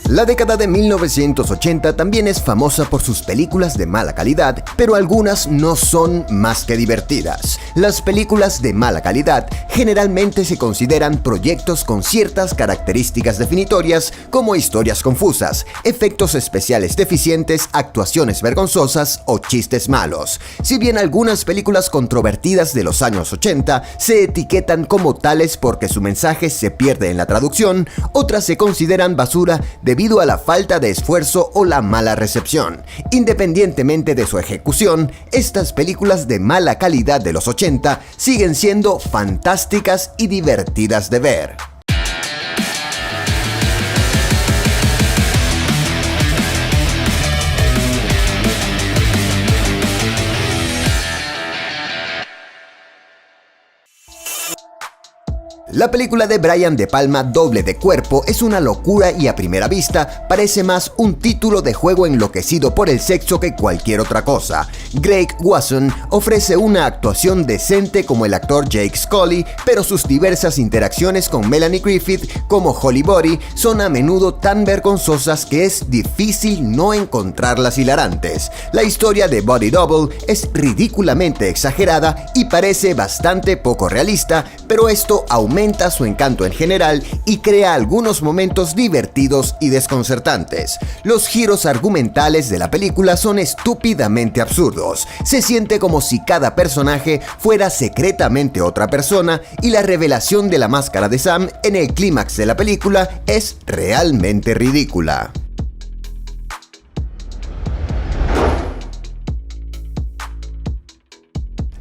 La década de 1980 también es famosa por sus películas de mala calidad, pero algunas no son más que divertidas. Las películas de mala calidad generalmente se consideran proyectos con ciertas características definitorias como historias confusas, efectos especiales deficientes, actuaciones vergonzosas o chistes malos. Si bien algunas películas controvertidas de los años 80 se etiquetan como tales porque su mensaje se pierde en la traducción, otras se consideran basura debido a la falta de esfuerzo o la mala recepción. Independientemente de su ejecución, estas películas de mala calidad de los 80 siguen siendo fantásticas y divertidas de ver. La película de Brian De Palma, Doble de Cuerpo, es una locura y a primera vista parece más un título de juego enloquecido por el sexo que cualquier otra cosa. Greg Wasson ofrece una actuación decente como el actor Jake Scully, pero sus diversas interacciones con Melanie Griffith como Holly Body son a menudo tan vergonzosas que es difícil no encontrarlas hilarantes. La historia de Body Double es ridículamente exagerada y parece bastante poco realista, pero esto aumenta su encanto en general y crea algunos momentos divertidos y desconcertantes. Los giros argumentales de la película son estúpidamente absurdos. Se siente como si cada personaje fuera secretamente otra persona y la revelación de la máscara de Sam en el clímax de la película es realmente ridícula.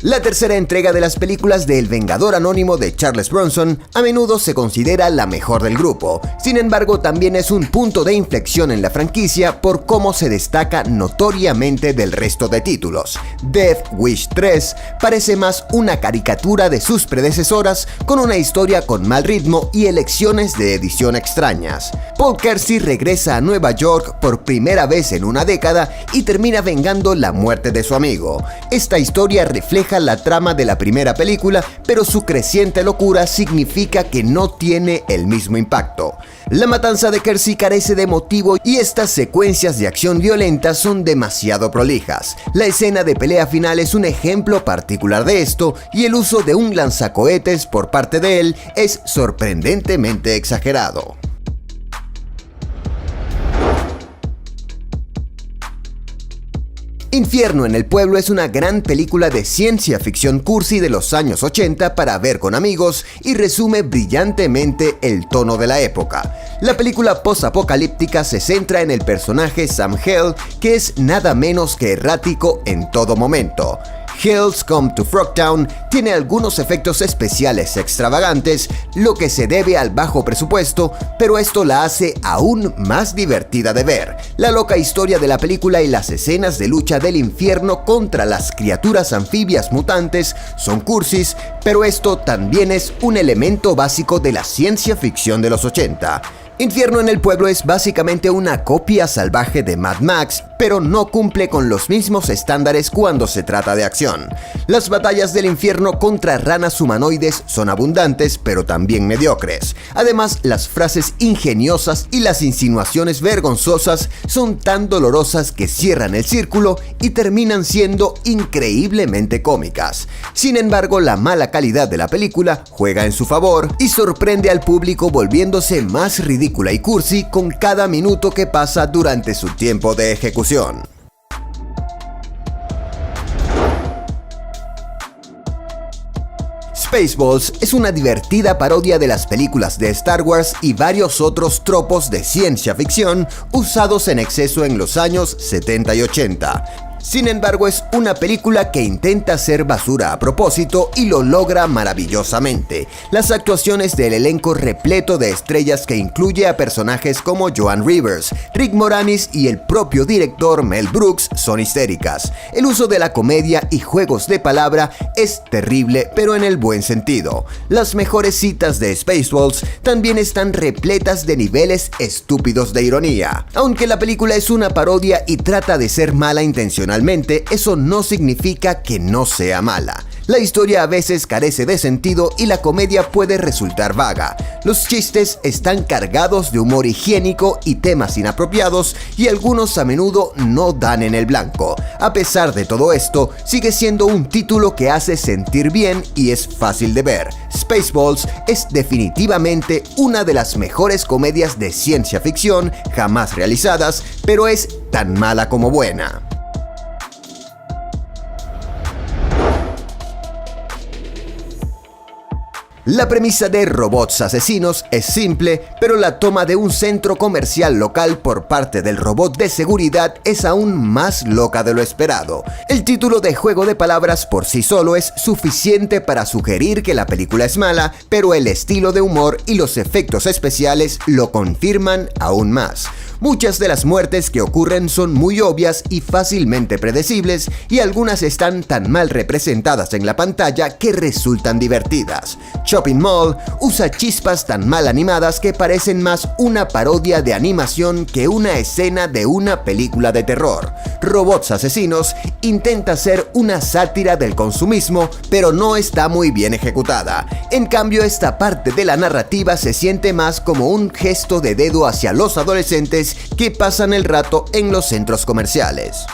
La tercera entrega de las películas de El Vengador Anónimo de Charles Bronson a menudo se considera la mejor del grupo. Sin embargo, también es un punto de inflexión en la franquicia por cómo se destaca notoriamente del resto de títulos. Death Wish 3 parece más una caricatura de sus predecesoras, con una historia con mal ritmo y elecciones de edición extrañas. Paul Kersey regresa a Nueva York por primera vez en una década y termina vengando la muerte de su amigo. Esta historia refleja la trama de la primera película, pero su creciente locura significa que no tiene el mismo impacto. La matanza de Kersey carece de motivo y estas secuencias de acción violenta son demasiado prolijas. La escena de pelea final es un ejemplo particular de esto y el uso de un lanzacohetes por parte de él es sorprendentemente exagerado. Infierno en el Pueblo es una gran película de ciencia ficción cursi de los años 80 para ver con amigos y resume brillantemente el tono de la época. La película post-apocalíptica se centra en el personaje Sam Hell, que es nada menos que errático en todo momento. Hells Come to Frogtown tiene algunos efectos especiales extravagantes, lo que se debe al bajo presupuesto, pero esto la hace aún más divertida de ver. La loca historia de la película y las escenas de lucha del infierno contra las criaturas anfibias mutantes son cursis, pero esto también es un elemento básico de la ciencia ficción de los 80. Infierno en el Pueblo es básicamente una copia salvaje de Mad Max, pero no cumple con los mismos estándares cuando se trata de acción. Las batallas del infierno contra ranas humanoides son abundantes, pero también mediocres. Además, las frases ingeniosas y las insinuaciones vergonzosas son tan dolorosas que cierran el círculo y terminan siendo increíblemente cómicas. Sin embargo, la mala calidad de la película juega en su favor y sorprende al público volviéndose más ridícula y cursi con cada minuto que pasa durante su tiempo de ejecución. Spaceballs es una divertida parodia de las películas de Star Wars y varios otros tropos de ciencia ficción usados en exceso en los años 70 y 80. Sin embargo, es una película que intenta ser basura a propósito y lo logra maravillosamente. Las actuaciones del elenco repleto de estrellas que incluye a personajes como Joan Rivers, Rick Moranis y el propio director Mel Brooks son histéricas. El uso de la comedia y juegos de palabra es terrible, pero en el buen sentido. Las mejores citas de Spaceballs también están repletas de niveles estúpidos de ironía. Aunque la película es una parodia y trata de ser mala intencionalmente, eso no significa que no sea mala. La historia a veces carece de sentido y la comedia puede resultar vaga. Los chistes están cargados de humor higiénico y temas inapropiados y algunos a menudo no dan en el blanco. A pesar de todo esto, sigue siendo un título que hace sentir bien y es fácil de ver. Spaceballs es definitivamente una de las mejores comedias de ciencia ficción jamás realizadas, pero es tan mala como buena. La premisa de Robots Asesinos es simple, pero la toma de un centro comercial local por parte del robot de seguridad es aún más loca de lo esperado. El título de juego de palabras por sí solo es suficiente para sugerir que la película es mala, pero el estilo de humor y los efectos especiales lo confirman aún más. Muchas de las muertes que ocurren son muy obvias y fácilmente predecibles, y algunas están tan mal representadas en la pantalla que resultan divertidas. Shopping Mall usa chispas tan mal animadas que parecen más una parodia de animación que una escena de una película de terror. Robots Asesinos intenta ser una sátira del consumismo, pero no está muy bien ejecutada. En cambio, esta parte de la narrativa se siente más como un gesto de dedo hacia los adolescentes que pasan el rato en los centros comerciales.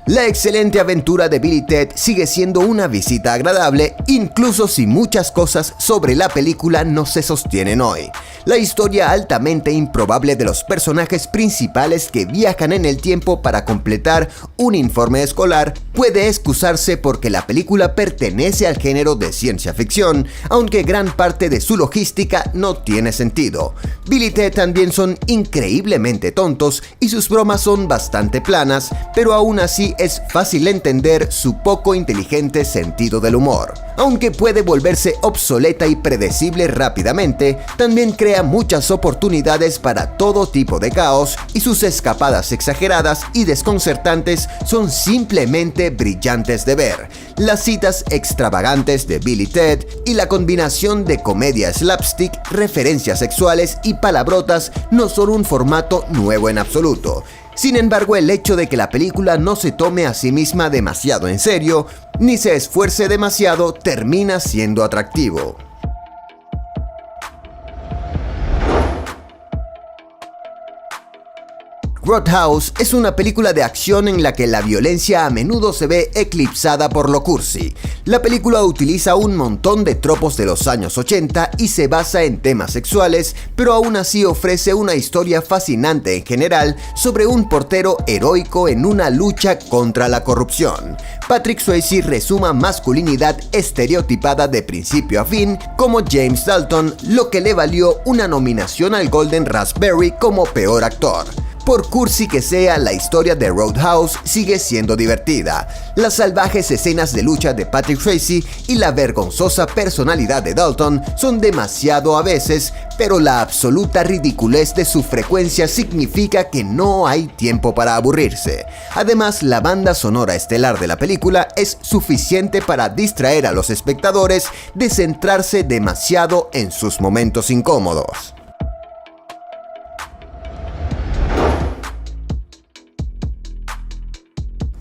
La excelente aventura de Bill y Ted sigue siendo una visita agradable, incluso si muchas cosas sobre la película no se sostienen hoy. La historia altamente improbable de los personajes principales que viajan en el tiempo para completar un informe escolar puede excusarse porque la película pertenece al género de ciencia ficción, aunque gran parte de su logística no tiene sentido. Bill y Ted también son increíblemente tontos y sus bromas son bastante planas, pero aún así es fácil entender su poco inteligente sentido del humor. Aunque puede volverse obsoleta y predecible rápidamente, también crea muchas oportunidades para todo tipo de caos, y sus escapadas exageradas y desconcertantes son simplemente brillantes de ver. Las citas extravagantes de Bill y Ted y la combinación de comedia slapstick, referencias sexuales y palabrotas no son un formato nuevo en absoluto. Sin embargo, el hecho de que la película no se tome a sí misma demasiado en serio, ni se esfuerce demasiado, termina siendo atractivo. Roadhouse es una película de acción en la que la violencia a menudo se ve eclipsada por lo cursi. La película utiliza un montón de tropos de los años 80 y se basa en temas sexuales, pero aún así ofrece una historia fascinante en general sobre un portero heroico en una lucha contra la corrupción. Patrick Swayze resuma masculinidad estereotipada de principio a fin como James Dalton, lo que le valió una nominación al Golden Raspberry como peor actor. Por cursi que sea, la historia de Roadhouse sigue siendo divertida. Las salvajes escenas de lucha de Patrick Swayze y la vergonzosa personalidad de Dalton son demasiado a veces, pero la absoluta ridiculez de su frecuencia significa que no hay tiempo para aburrirse. Además, la banda sonora estelar de la película es suficiente para distraer a los espectadores de centrarse demasiado en sus momentos incómodos.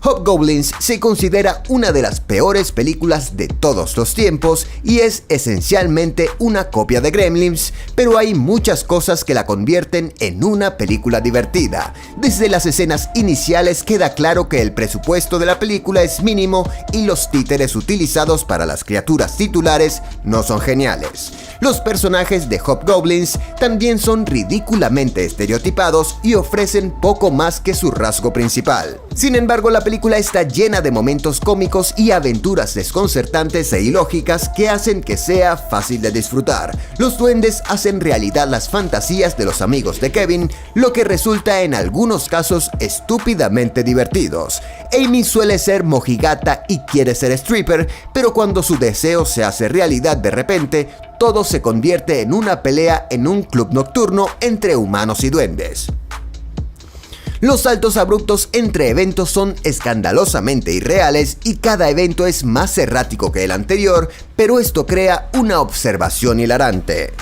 Hobgoblins se considera una de las peores películas de todos los tiempos y es esencialmente una copia de Gremlins, pero hay muchas cosas que la convierten en una película divertida. Desde las escenas iniciales queda claro que el presupuesto de la película es mínimo y los títeres utilizados para las criaturas titulares no son geniales. Los personajes de Hobgoblins también son ridículamente estereotipados y ofrecen poco más que su rasgo principal. Sin embargo, la película está llena de momentos cómicos y aventuras desconcertantes e ilógicas que hacen que sea fácil de disfrutar. Los duendes hacen realidad las fantasías de los amigos de Kevin, lo que resulta en algunos casos estúpidamente divertidos. Amy suele ser mojigata y quiere ser stripper, pero cuando su deseo se hace realidad de repente, todo se convierte en una pelea en un club nocturno entre humanos y duendes. Los saltos abruptos entre eventos son escandalosamente irreales y cada evento es más errático que el anterior, pero esto crea una observación hilarante.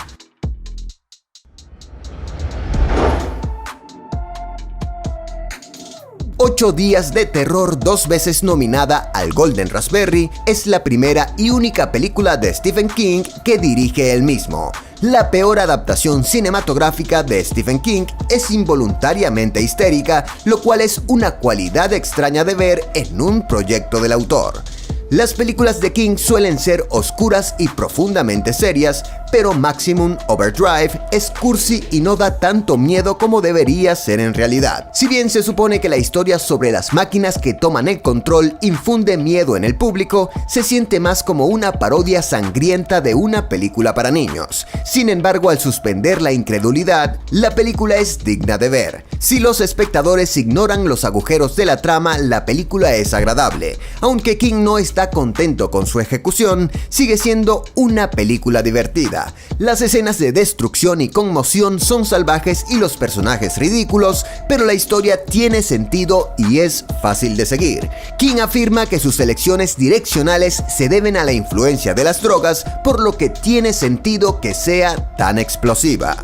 8 días de terror, 2 veces nominada al Golden Raspberry, es la primera y única película de Stephen King que dirige él mismo. La peor adaptación cinematográfica de Stephen King es involuntariamente histérica, lo cual es una cualidad extraña de ver en un proyecto del autor. Las películas de King suelen ser oscuras y profundamente serias, pero Maximum Overdrive es cursi y no da tanto miedo como debería ser en realidad. Si bien se supone que la historia sobre las máquinas que toman el control infunde miedo en el público, se siente más como una parodia sangrienta de una película para niños. Sin embargo, al suspender la incredulidad, la película es digna de ver. Si los espectadores ignoran los agujeros de la trama, la película es agradable. Aunque King no está contento con su ejecución, sigue siendo una película divertida. Las escenas de destrucción y conmoción son salvajes y los personajes ridículos, pero la historia tiene sentido y es fácil de seguir. King afirma que sus elecciones direccionales se deben a la influencia de las drogas, por lo que tiene sentido que sea tan explosiva.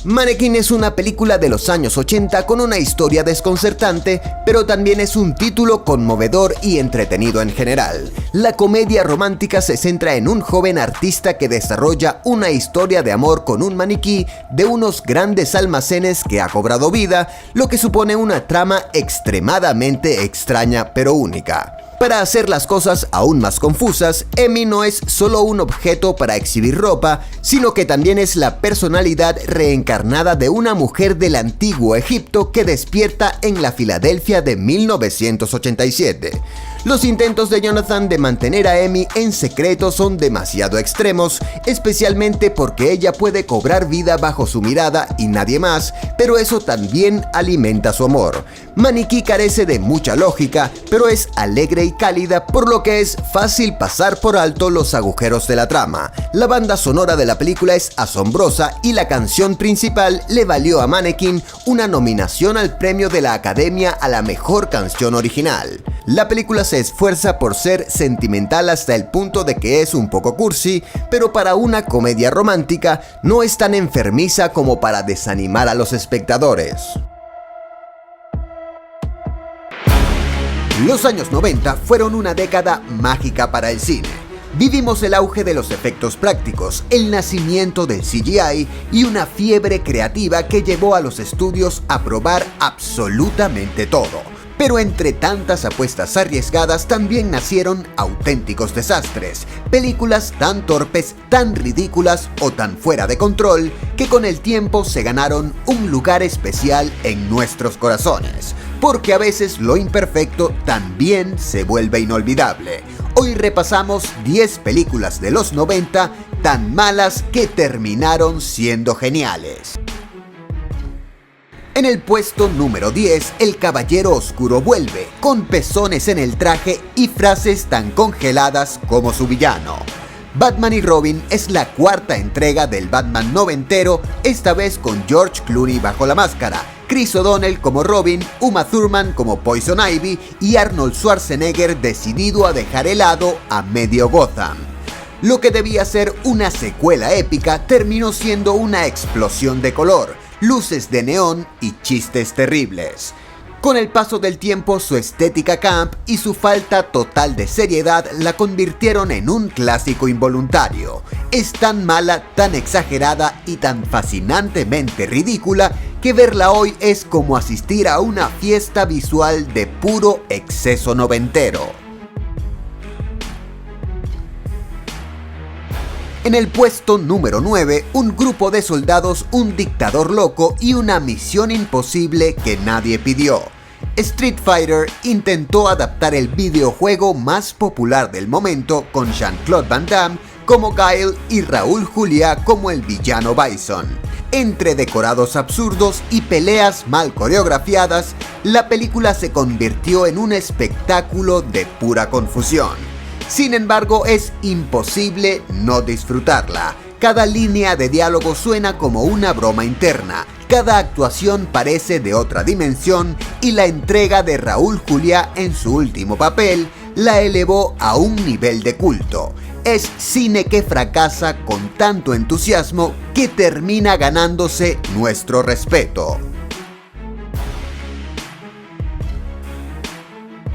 Mannequin es una película de los años 80 con una historia desconcertante, pero también es un título conmovedor y entretenido en general. La comedia romántica se centra en un joven artista que desarrolla una historia de amor con un maniquí de unos grandes almacenes que ha cobrado vida, lo que supone una trama extremadamente extraña pero única. Para hacer las cosas aún más confusas, Emi no es solo un objeto para exhibir ropa, sino que también es la personalidad reencarnada de una mujer del antiguo Egipto que despierta en la Filadelfia de 1987. Los intentos de Jonathan de mantener a Emi en secreto son demasiado extremos, especialmente porque ella puede cobrar vida bajo su mirada y nadie más, pero eso también alimenta su amor. Maniquí carece de mucha lógica, pero es alegre y cálida, por lo que es fácil pasar por alto los agujeros de la trama. La banda sonora de la película es asombrosa y la canción principal le valió a Mannequin una nominación al premio de la Academia a la mejor canción original. La película se esfuerza por ser sentimental hasta el punto de que es un poco cursi, pero para una comedia romántica no es tan enfermiza como para desanimar a los espectadores. Los años 90 fueron una década mágica para el cine. Vivimos el auge de los efectos prácticos, el nacimiento del CGI y una fiebre creativa que llevó a los estudios a probar absolutamente todo. Pero entre tantas apuestas arriesgadas también nacieron auténticos desastres, películas tan torpes, tan ridículas o tan fuera de control que con el tiempo se ganaron un lugar especial en nuestros corazones, porque a veces lo imperfecto también se vuelve inolvidable. Hoy repasamos 10 películas de los 90 tan malas que terminaron siendo geniales. En el puesto número 10, el Caballero Oscuro vuelve, con pezones en el traje y frases tan congeladas como su villano. Batman y Robin es la cuarta entrega del Batman noventero, esta vez con George Clooney bajo la máscara, Chris O'Donnell como Robin, Uma Thurman como Poison Ivy y Arnold Schwarzenegger decidido a dejar helado a medio Gotham. Lo que debía ser una secuela épica terminó siendo una explosión de color, luces de neón y chistes terribles. Con el paso del tiempo, su estética camp y su falta total de seriedad la convirtieron en un clásico involuntario. Es tan mala, tan exagerada y tan fascinantemente ridícula que verla hoy es como asistir a una fiesta visual de puro exceso noventero. En el puesto número 9, un grupo de soldados, un dictador loco y una misión imposible que nadie pidió. Street Fighter intentó adaptar el videojuego más popular del momento con Jean-Claude Van Damme como Guile y Raúl Juliá como el villano Bison. Entre decorados absurdos y peleas mal coreografiadas, la película se convirtió en un espectáculo de pura confusión. Sin embargo, es imposible no disfrutarla. Cada línea de diálogo suena como una broma interna, cada actuación parece de otra dimensión y la entrega de Raúl Juliá en su último papel la elevó a un nivel de culto. Es cine que fracasa con tanto entusiasmo que termina ganándose nuestro respeto.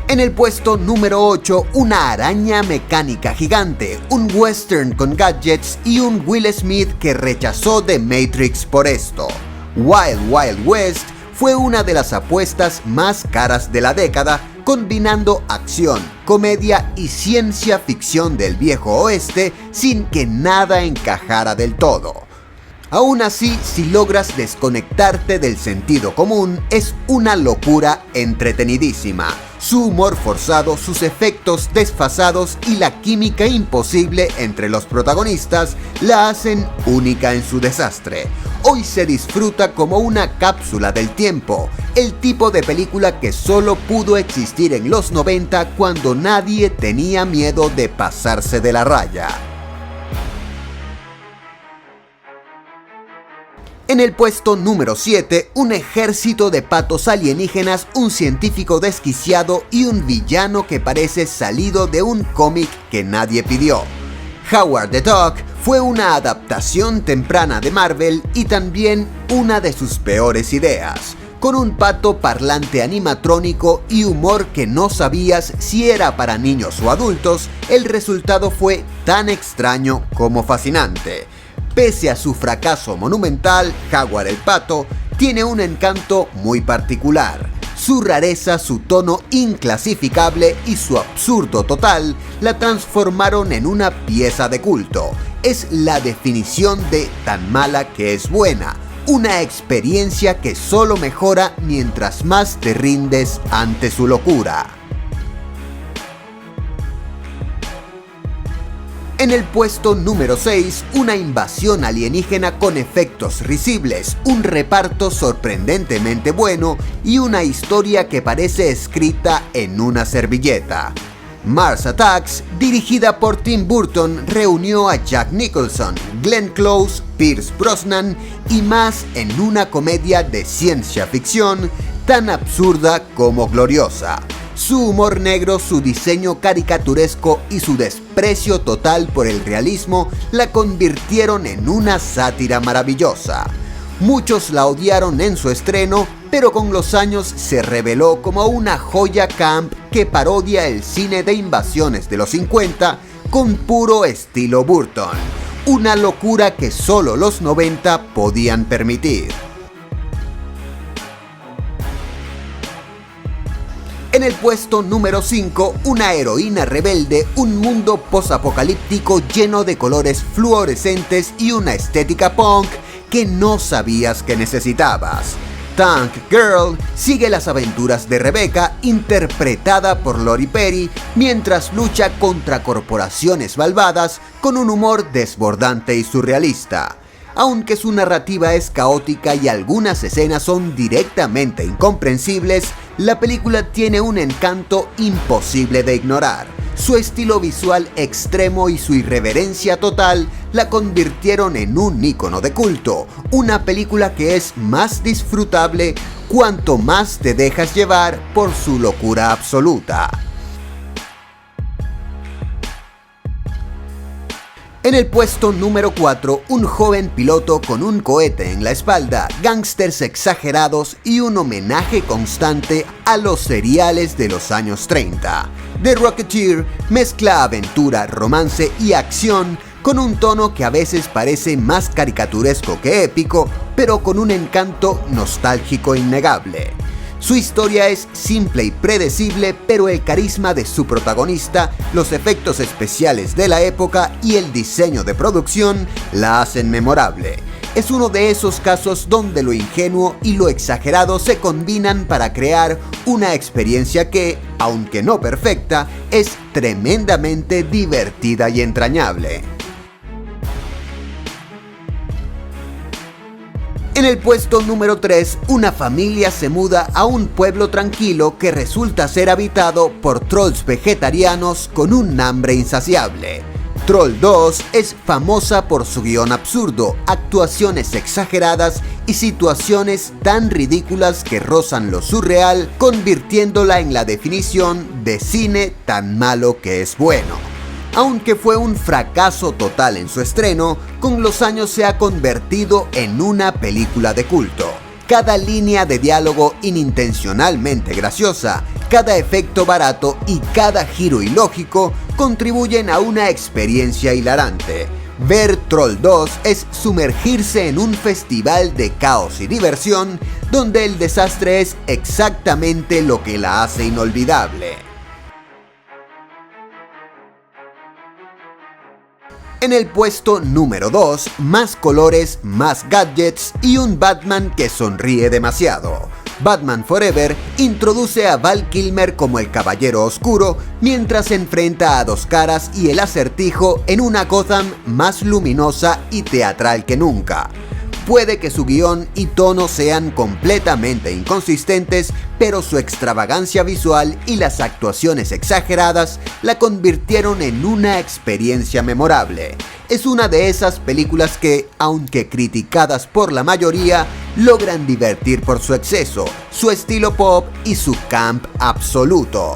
En el puesto número 8, una araña mecánica gigante, un western con gadgets y un Will Smith que rechazó The Matrix por esto. Wild Wild West fue una de las apuestas más caras de la década, combinando acción, comedia y ciencia ficción del viejo oeste sin que nada encajara del todo. Aún así, si logras desconectarte del sentido común, es una locura entretenidísima. Su humor forzado, sus efectos desfasados y la química imposible entre los protagonistas la hacen única en su desastre. Hoy se disfruta como una cápsula del tiempo, el tipo de película que solo pudo existir en los 90 cuando nadie tenía miedo de pasarse de la raya. En el puesto número 7, un ejército de patos alienígenas, un científico desquiciado y un villano que parece salido de un cómic que nadie pidió. Howard the Duck fue una adaptación temprana de Marvel y también una de sus peores ideas. Con un pato parlante animatrónico y humor que no sabías si era para niños o adultos, el resultado fue tan extraño como fascinante. Pese a su fracaso monumental, Howard el Pato tiene un encanto muy particular. Su rareza, su tono inclasificable y su absurdo total la transformaron en una pieza de culto. Es la definición de tan mala que es buena, una experiencia que solo mejora mientras más te rindes ante su locura. En el puesto número 6, una invasión alienígena con efectos risibles, un reparto sorprendentemente bueno y una historia que parece escrita en una servilleta. Mars Attacks, dirigida por Tim Burton, reunió a Jack Nicholson, Glenn Close, Pierce Brosnan y más en una comedia de ciencia ficción tan absurda como gloriosa. Su humor negro, su diseño caricaturesco y su desprecio total por el realismo la convirtieron en una sátira maravillosa. Muchos la odiaron en su estreno, pero con los años se reveló como una joya camp que parodia el cine de invasiones de los 50 con puro estilo Burton. Una locura que solo los 90 podían permitir. En el puesto número 5, una heroína rebelde, un mundo posapocalíptico lleno de colores fluorescentes y una estética punk que no sabías que necesitabas. Tank Girl sigue las aventuras de Rebecca, interpretada por Lori Petty, mientras lucha contra corporaciones malvadas con un humor desbordante y surrealista. Aunque su narrativa es caótica y algunas escenas son directamente incomprensibles, la película tiene un encanto imposible de ignorar. Su estilo visual extremo y su irreverencia total la convirtieron en un ícono de culto, una película que es más disfrutable cuanto más te dejas llevar por su locura absoluta. En el puesto número 4, un joven piloto con un cohete en la espalda, gángsters exagerados y un homenaje constante a los seriales de los años 30. The Rocketeer mezcla aventura, romance y acción con un tono que a veces parece más caricaturesco que épico, pero con un encanto nostálgico innegable. Su historia es simple y predecible, pero el carisma de su protagonista, los efectos especiales de la época y el diseño de producción la hacen memorable. Es uno de esos casos donde lo ingenuo y lo exagerado se combinan para crear una experiencia que, aunque no perfecta, es tremendamente divertida y entrañable. En el puesto número 3, una familia se muda a un pueblo tranquilo que resulta ser habitado por trolls vegetarianos con un hambre insaciable. Troll 2 es famosa por su guión absurdo, actuaciones exageradas y situaciones tan ridículas que rozan lo surreal, convirtiéndola en la definición de cine tan malo que es bueno. Aunque fue un fracaso total en su estreno, con los años se ha convertido en una película de culto. Cada línea de diálogo inintencionalmente graciosa, cada efecto barato y cada giro ilógico contribuyen a una experiencia hilarante. Ver Troll 2 es sumergirse en un festival de caos y diversión donde el desastre es exactamente lo que la hace inolvidable. En el puesto número 2, más colores, más gadgets y un Batman que sonríe demasiado. Batman Forever introduce a Val Kilmer como el Caballero Oscuro mientras se enfrenta a Dos Caras y el Acertijo en una Gotham más luminosa y teatral que nunca. Puede que su guión y tono sean completamente inconsistentes, pero su extravagancia visual y las actuaciones exageradas la convirtieron en una experiencia memorable. Es una de esas películas que, aunque criticadas por la mayoría, logran divertir por su exceso, su estilo pop y su camp absoluto.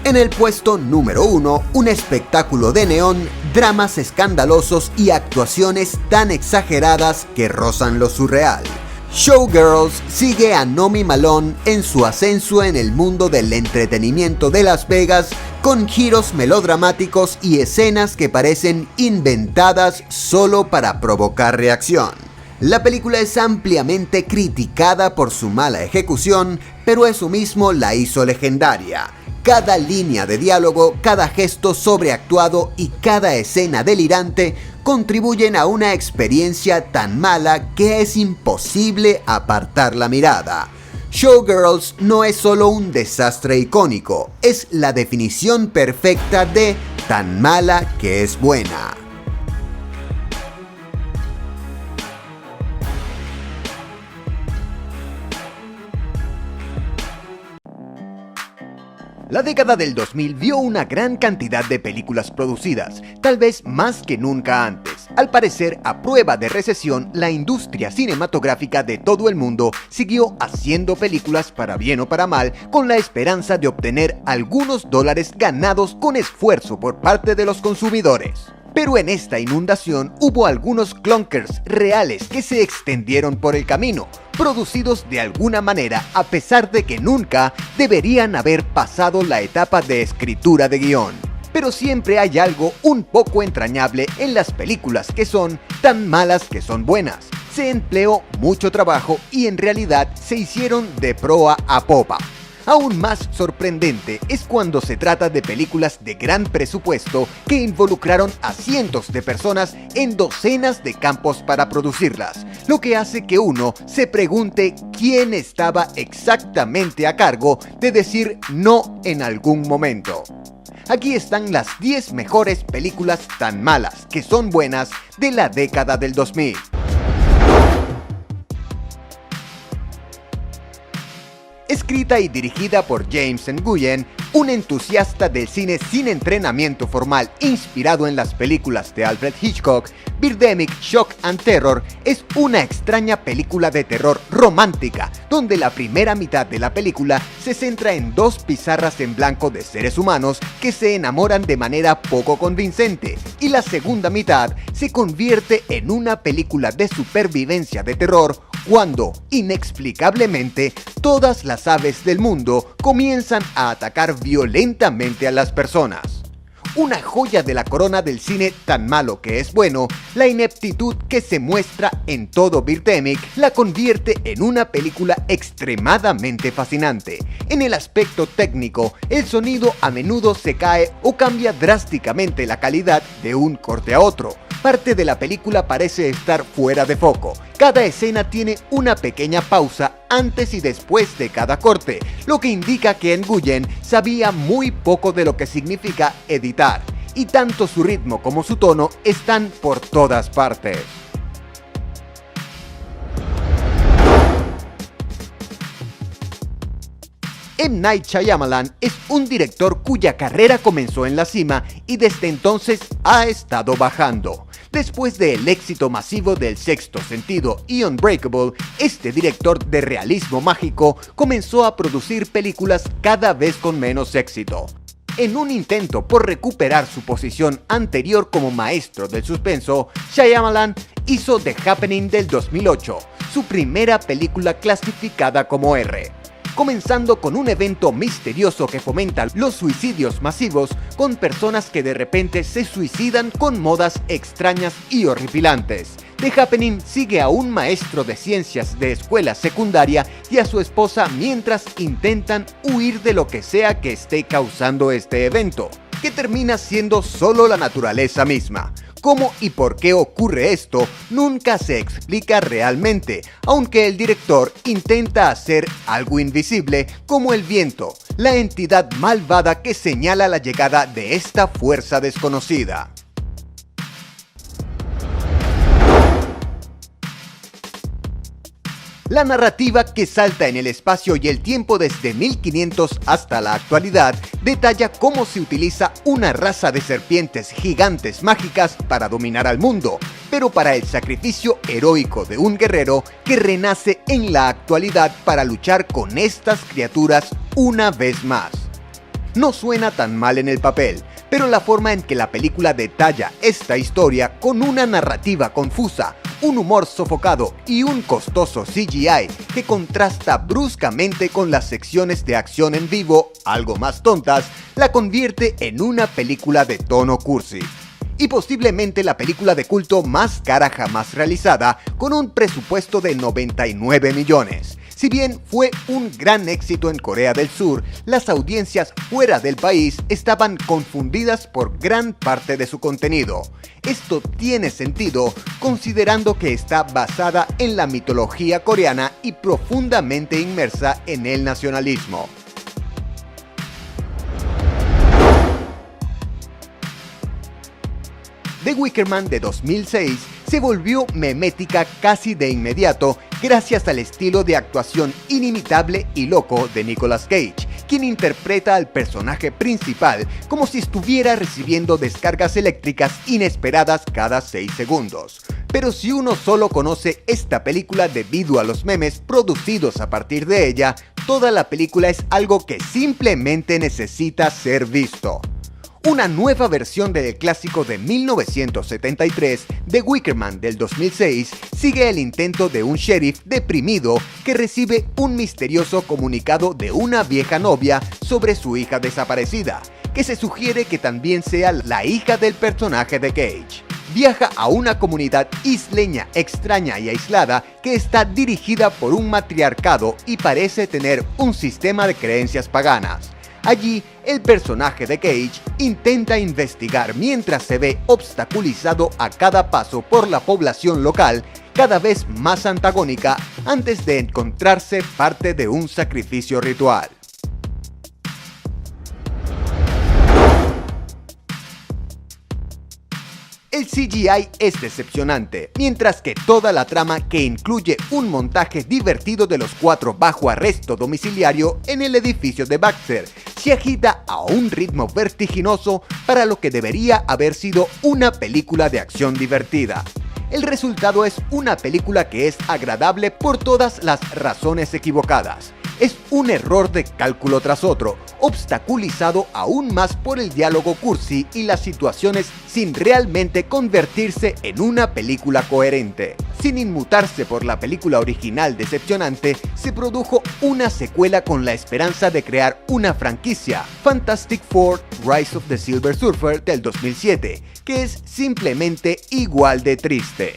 En el puesto número 1, un espectáculo de neón, dramas escandalosos y actuaciones tan exageradas que rozan lo surreal. Showgirls sigue a Nomi Malone en su ascenso en el mundo del entretenimiento de Las Vegas, con giros melodramáticos y escenas que parecen inventadas solo para provocar reacción. La película es ampliamente criticada por su mala ejecución, pero eso mismo la hizo legendaria. Cada línea de diálogo, cada gesto sobreactuado y cada escena delirante contribuyen a una experiencia tan mala que es imposible apartar la mirada. Showgirls no es solo un desastre icónico, es la definición perfecta de tan mala que es buena. La década del 2000 vio una gran cantidad de películas producidas, tal vez más que nunca antes. Al parecer, a prueba de recesión, la industria cinematográfica de todo el mundo siguió haciendo películas para bien o para mal, con la esperanza de obtener algunos dólares ganados con esfuerzo por parte de los consumidores. Pero en esta inundación hubo algunos clunkers reales que se extendieron por el camino, producidos de alguna manera a pesar de que nunca deberían haber pasado la etapa de escritura de guión. Pero siempre hay algo un poco entrañable en las películas que son tan malas que son buenas. Se empleó mucho trabajo y en realidad se hicieron de proa a popa. Aún más sorprendente es cuando se trata de películas de gran presupuesto que involucraron a cientos de personas en docenas de campos para producirlas, lo que hace que uno se pregunte quién estaba exactamente a cargo de decir no en algún momento. Aquí están las 10 mejores películas tan malas que son buenas de la década del 2000. Escrita y dirigida por James Nguyen, un entusiasta del cine sin entrenamiento formal inspirado en las películas de Alfred Hitchcock, Birdemic Shock and Terror es una extraña película de terror romántica, donde la primera mitad de la película se centra en dos pizarras en blanco de seres humanos que se enamoran de manera poco convincente, y la segunda mitad se convierte en una película de supervivencia de terror cuando, inexplicablemente, todas las aves del mundo comienzan a atacar violentamente a las personas. Una joya de la corona del cine tan malo que es bueno, la ineptitud que se muestra en todo Birdemic la convierte en una película extremadamente fascinante. En el aspecto técnico, el sonido a menudo se cae o cambia drásticamente la calidad de un corte a otro. Parte de la película parece estar fuera de foco. Cada escena tiene una pequeña pausa antes y después de cada corte, lo que indica que Nguyen sabía muy poco de lo que significa editar, y tanto su ritmo como su tono están por todas partes. M. Night Shyamalan es un director cuya carrera comenzó en la cima y desde entonces ha estado bajando. Después del éxito masivo del Sexto Sentido y Unbreakable, este director de realismo mágico comenzó a producir películas cada vez con menos éxito. En un intento por recuperar su posición anterior como maestro del suspenso, Shyamalan hizo The Happening del 2008, su primera película clasificada como R. Comenzando con un evento misterioso que fomenta los suicidios masivos con personas que de repente se suicidan con modas extrañas y horripilantes. The Happening sigue a un maestro de ciencias de escuela secundaria y a su esposa mientras intentan huir de lo que sea que esté causando este evento, que termina siendo solo la naturaleza misma. Cómo y por qué ocurre esto nunca se explica realmente, aunque el director intenta hacer algo invisible como el viento, la entidad malvada que señala la llegada de esta fuerza desconocida. La narrativa, que salta en el espacio y el tiempo desde 1500 hasta la actualidad, detalla cómo se utiliza una raza de serpientes gigantes mágicas para dominar al mundo, pero para el sacrificio heroico de un guerrero que renace en la actualidad para luchar con estas criaturas una vez más. No suena tan mal en el papel, pero la forma en que la película detalla esta historia con una narrativa confusa, un humor sofocado y un costoso CGI que contrasta bruscamente con las secciones de acción en vivo, algo más tontas, la convierte en una película de tono cursi. Y posiblemente la película de culto más cara jamás realizada, con un presupuesto de 99 millones. Si bien fue un gran éxito en Corea del Sur, las audiencias fuera del país estaban confundidas por gran parte de su contenido. Esto tiene sentido considerando que está basada en la mitología coreana y profundamente inmersa en el nacionalismo. The Wicker Man de 2006 se volvió memética casi de inmediato gracias al estilo de actuación inimitable y loco de Nicolas Cage, quien interpreta al personaje principal como si estuviera recibiendo descargas eléctricas inesperadas cada 6 segundos. Pero si uno solo conoce esta película debido a los memes producidos a partir de ella, toda la película es algo que simplemente necesita ser visto. Una nueva versión del clásico de 1973, The Wicker Man del 2006, sigue el intento de un sheriff deprimido que recibe un misterioso comunicado de una vieja novia sobre su hija desaparecida, que se sugiere que también sea la hija del personaje de Cage. Viaja a una comunidad isleña extraña y aislada que está dirigida por un matriarcado y parece tener un sistema de creencias paganas. Allí, el personaje de Cage intenta investigar mientras se ve obstaculizado a cada paso por la población local, cada vez más antagónica, antes de encontrarse parte de un sacrificio ritual. El CGI es decepcionante, mientras que toda la trama, que incluye un montaje divertido de los 4 bajo arresto domiciliario en el edificio de Baxter, se agita a un ritmo vertiginoso para lo que debería haber sido una película de acción divertida. El resultado es una película que es agradable por todas las razones equivocadas. Es un error de cálculo tras otro, obstaculizado aún más por el diálogo cursi y las situaciones sin realmente convertirse en una película coherente. Sin inmutarse por la película original decepcionante, se produjo una secuela con la esperanza de crear una franquicia, Fantastic Four: Rise of the Silver Surfer del 2007, que es simplemente igual de triste.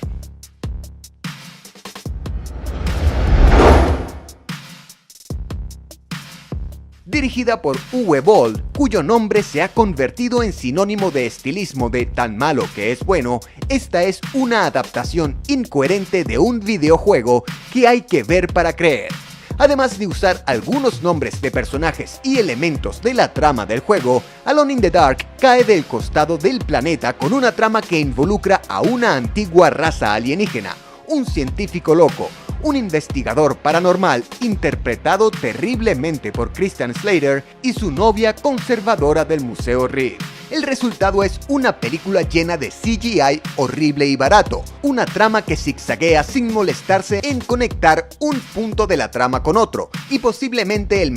Dirigida por Uwe Boll, cuyo nombre se ha convertido en sinónimo de estilismo de tan malo que es bueno, esta es una adaptación incoherente de un videojuego que hay que ver para creer. Además de usar algunos nombres de personajes y elementos de la trama del juego, Alone in the Dark cae del costado del planeta con una trama que involucra a una antigua raza alienígena, un científico loco, un investigador paranormal interpretado terriblemente por Christian Slater y su novia conservadora del Museo Reed. El resultado es una película llena de CGI horrible y barato, una trama que zigzaguea sin molestarse en conectar un punto de la trama con otro, y posiblemente el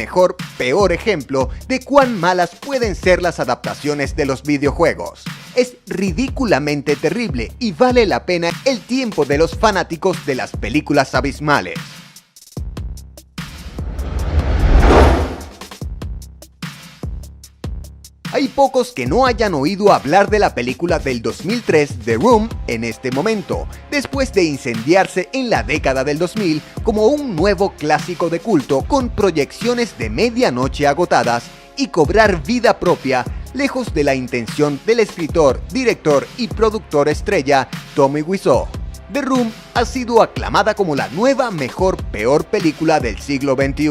peor ejemplo de cuán malas pueden ser las adaptaciones de los videojuegos. Es ridículamente terrible y vale la pena el tiempo de los fanáticos de las películas abismales. Hay pocos que no hayan oído hablar de la película del 2003 The Room en este momento, después de incendiarse en la década del 2000 como un nuevo clásico de culto con proyecciones de medianoche agotadas y cobrar vida propia lejos de la intención del escritor, director y productor estrella Tommy Wiseau. The Room ha sido aclamada como la nueva peor película del siglo XXI.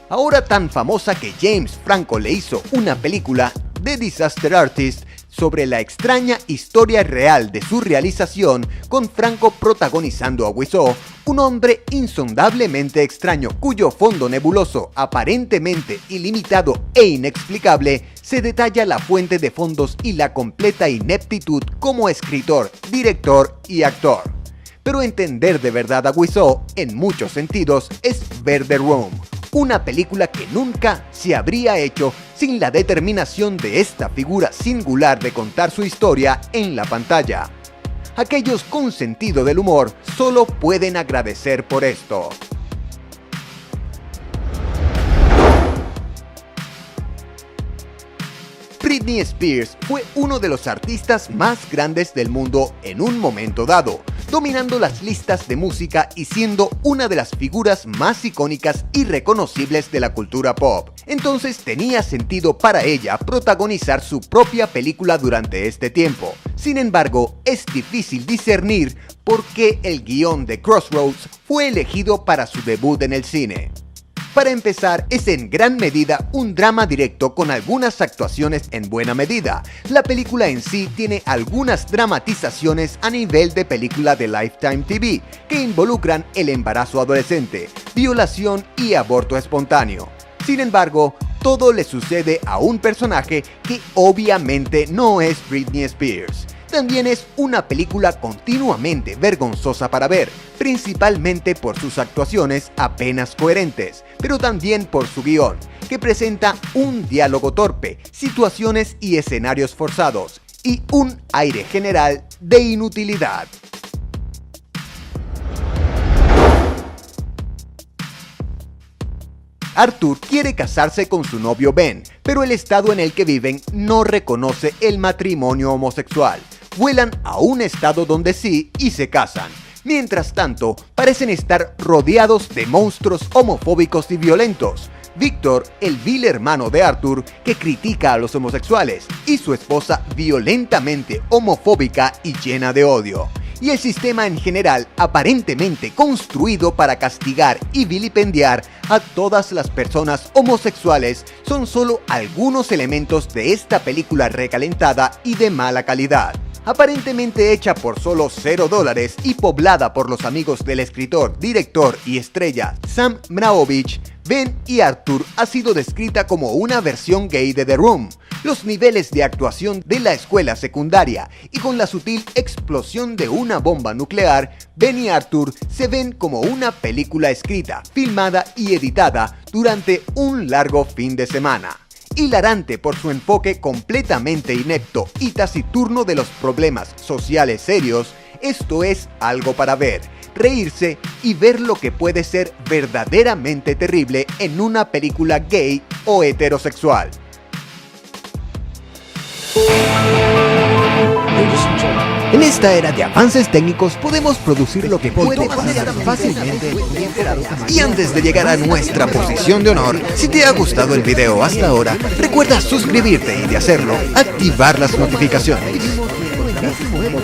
Ahora tan famosa que James Franco le hizo una película, The Disaster Artist, sobre la extraña historia real de su realización, con Franco protagonizando a Wiseau, un hombre insondablemente extraño cuyo fondo nebuloso, aparentemente ilimitado e inexplicable, se detalla la fuente de fondos y la completa ineptitud como escritor, director y actor. Pero entender de verdad a Wiseau, en muchos sentidos, es ver The Room, una película que nunca se habría hecho sin la determinación de esta figura singular de contar su historia en la pantalla. Aquellos con sentido del humor solo pueden agradecer por esto. Britney Spears fue uno de los artistas más grandes del mundo en un momento dado, dominando las listas de música y siendo una de las figuras más icónicas y reconocibles de la cultura pop. Entonces tenía sentido para ella protagonizar su propia película durante este tiempo. Sin embargo, es difícil discernir por qué el guión de Crossroads fue elegido para su debut en el cine. Para empezar, es en gran medida un drama directo con algunas actuaciones en buena medida. La película en sí tiene algunas dramatizaciones a nivel de película de Lifetime TV, que involucran el embarazo adolescente, violación y aborto espontáneo. Sin embargo, todo le sucede a un personaje que obviamente no es Britney Spears. También es una película continuamente vergonzosa para ver, principalmente por sus actuaciones apenas coherentes, pero también por su guión, que presenta un diálogo torpe, situaciones y escenarios forzados, y un aire general de inutilidad. Arthur quiere casarse con su novio Ben, pero el estado en el que viven no reconoce el matrimonio homosexual. Vuelan a un estado donde sí y se casan. Mientras tanto, parecen estar rodeados de monstruos homofóbicos y violentos. Victor, el vil hermano de Arthur, que critica a los homosexuales, y su esposa violentamente homofóbica y llena de odio. Y el sistema en general aparentemente construido para castigar y vilipendiar a todas las personas homosexuales son solo algunos elementos de esta película recalentada y de mala calidad. Aparentemente hecha por solo $0 y poblada por los amigos del escritor, director y estrella Sam Mraovich, Ben y Arthur ha sido descrita como una versión gay de The Room. Los niveles de actuación de la escuela secundaria y con la sutil explosión de una bomba nuclear, Ben y Arthur se ven como una película escrita, filmada y editada durante un largo fin de semana. Hilarante por su enfoque completamente inepto y taciturno de los problemas sociales serios, esto es algo para ver, reírse y ver lo que puede ser verdaderamente terrible en una película gay o heterosexual. En esta era de avances técnicos podemos producir lo que puede pasar fácilmente. Y antes de llegar a nuestra posición de honor, si te ha gustado el video hasta ahora, recuerda suscribirte y de hacerlo, activar las notificaciones.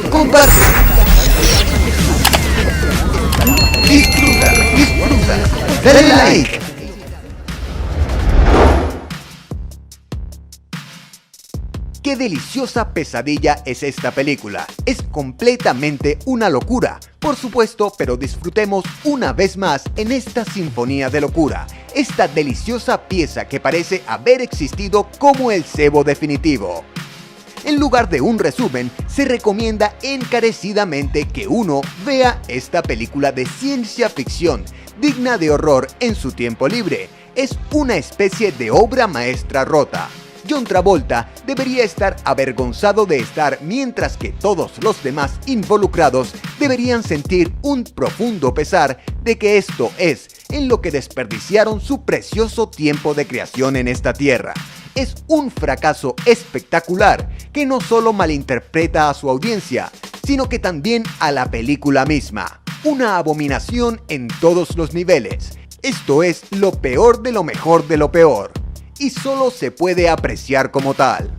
Comparte. Disfruta. Dale like. Qué deliciosa pesadilla es esta película. Es completamente una locura, por supuesto, pero disfrutemos una vez más en esta sinfonía de locura. Esta deliciosa pieza que parece haber existido como el cebo definitivo. En lugar de un resumen, se recomienda encarecidamente que uno vea esta película de ciencia ficción, digna de horror en su tiempo libre. Es una especie de obra maestra rota. John Travolta debería estar avergonzado de estar, mientras que todos los demás involucrados deberían sentir un profundo pesar de que esto es en lo que desperdiciaron su precioso tiempo de creación en esta tierra. Es un fracaso espectacular que no solo malinterpreta a su audiencia, sino que también a la película misma. Una abominación en todos los niveles. Esto es lo peor de lo mejor de lo peor. Y solo se puede apreciar como tal.